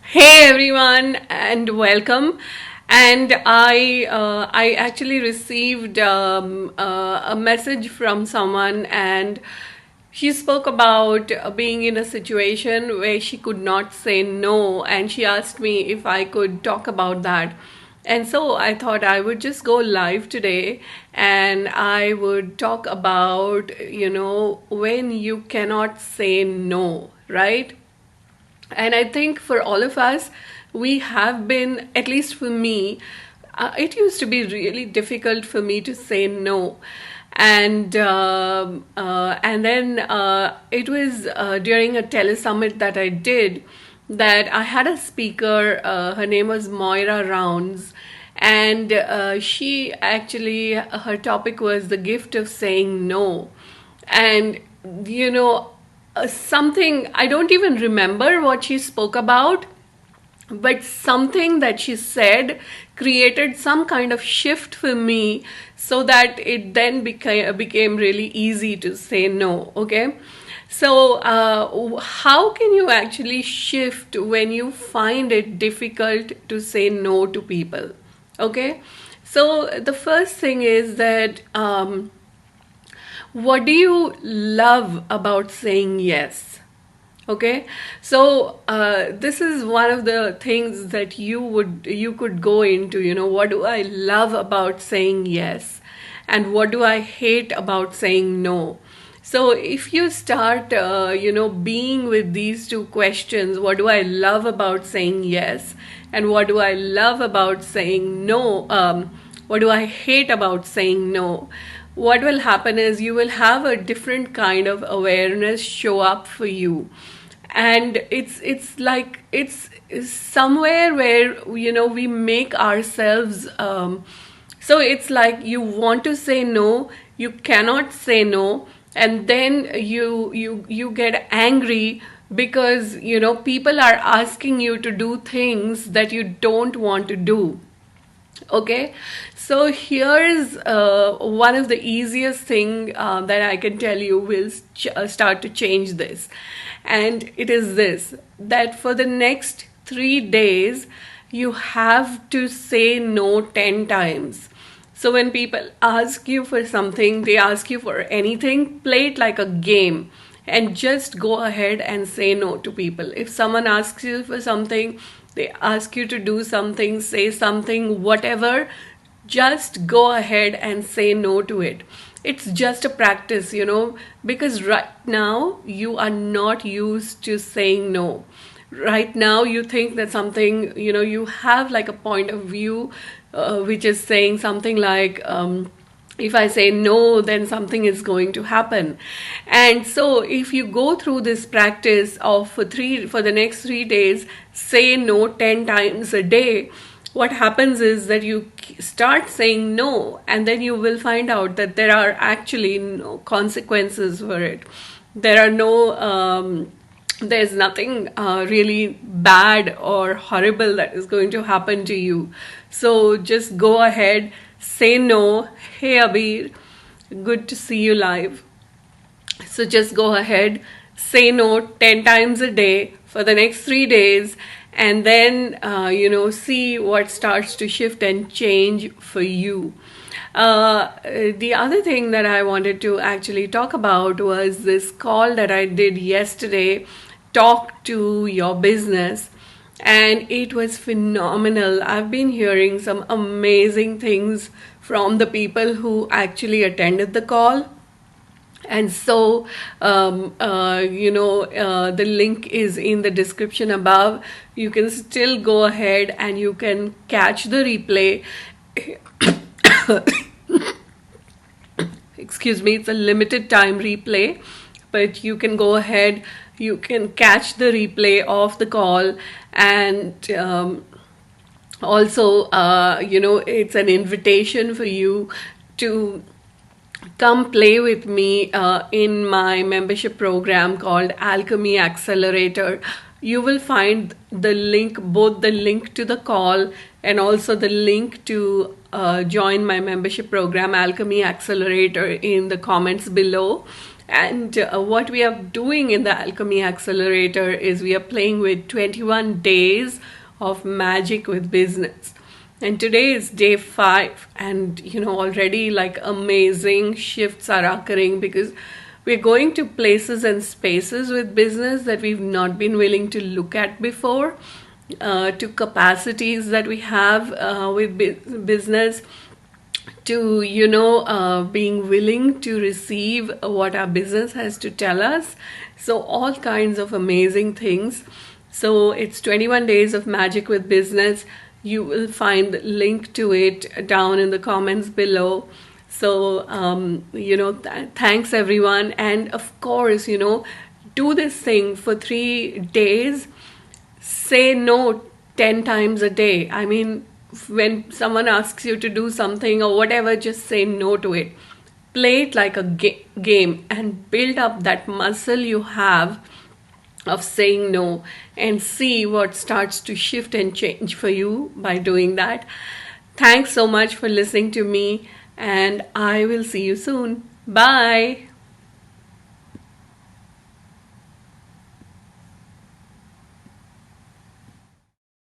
Hey everyone, and welcome. And I actually received a message from someone, and she spoke about being in a situation where she could not say no, and she asked me if I could talk about that. And so I thought I would just go live today and I would talk about, when you cannot say no, right? And I think for all of us, we have been, at least for me, it used to be really difficult for me to say no. And then it was during a telesummit that I did that I had a speaker. Her name was Moira Rounds, and she actually, her topic was the gift of saying no. And you know something, I don't even remember what she spoke about, but something that she said created some kind of shift for me, so that it then became really easy to say no. Okay, so how can you actually shift when you find it difficult to say no to people? Okay, so the first thing is that what do you love about saying yes? Okay, so this is one of the things that you could go into. What do I love about saying yes, and what do I hate about saying no? So if you start being with these two questions, what do I love about saying yes, and what do I love about saying no, what do I hate about saying no, what will happen is you will have a different kind of awareness show up for you. And it's like it's somewhere where we make ourselves, so it's like you want to say no, you cannot say no, and then you get angry because people are asking you to do things that you don't want to do. Okay, so here's one of the easiest thing that I can tell you will start to change this, and it is this: that for the next 3 days, you have to say no 10 times. So when people ask you for something, they ask you for anything, play it like a game and just go ahead and say no to people. If someone asks you for something, they ask you to do something, say something, whatever, just go ahead and say no to it. It's just a practice, because right now you are not used to saying no. Right now you think that something, you have like a point of view which is saying something like, if I say no, then something is going to happen. And so if you go through this practice of for the next 3 days, say no 10 times a day, what happens is that you start saying no, and then you will find out that there are actually no consequences for it. There are no there's nothing really bad or horrible that is going to happen to you. So just go ahead, say no. Hey Abir, good to see you live. So just go ahead, say no 10 times a day for the next 3 days, and then see what starts to shift and change for you. The other thing that I wanted to actually talk about was this call that I did yesterday, Talk to Your Business, and it was phenomenal. I've been hearing some amazing things from the people who actually attended the call. And so, the link is in the description above. You can still go ahead and you can catch the replay. Excuse me, it's a limited time replay, but you can go ahead, you can catch the replay of the call. And also, it's an invitation for you to come play with me in my membership program called Alchemy Accelerator. You will find the link, both the link to the call and also the link to join my membership program, Alchemy Accelerator, in the comments below. And what we are doing in the Alchemy Accelerator is we are playing with 21 days of magic with business. And today is day 5, and already like amazing shifts are occurring because we're going to places and spaces with business that we've not been willing to look at before, to capacities that we have with business, to being willing to receive what our business has to tell us. So all kinds of amazing things. So it's 21 days of magic with business. You will find the link to it down in the comments below. So thanks everyone. And of course, do this thing for 3 days. Say no 10 times a day. I mean, when someone asks you to do something or whatever, just say no to it. Play it like a game and build up that muscle you have of saying no, and see what starts to shift and change for you by doing that. Thanks so much for listening to me, and I will see you soon. Bye.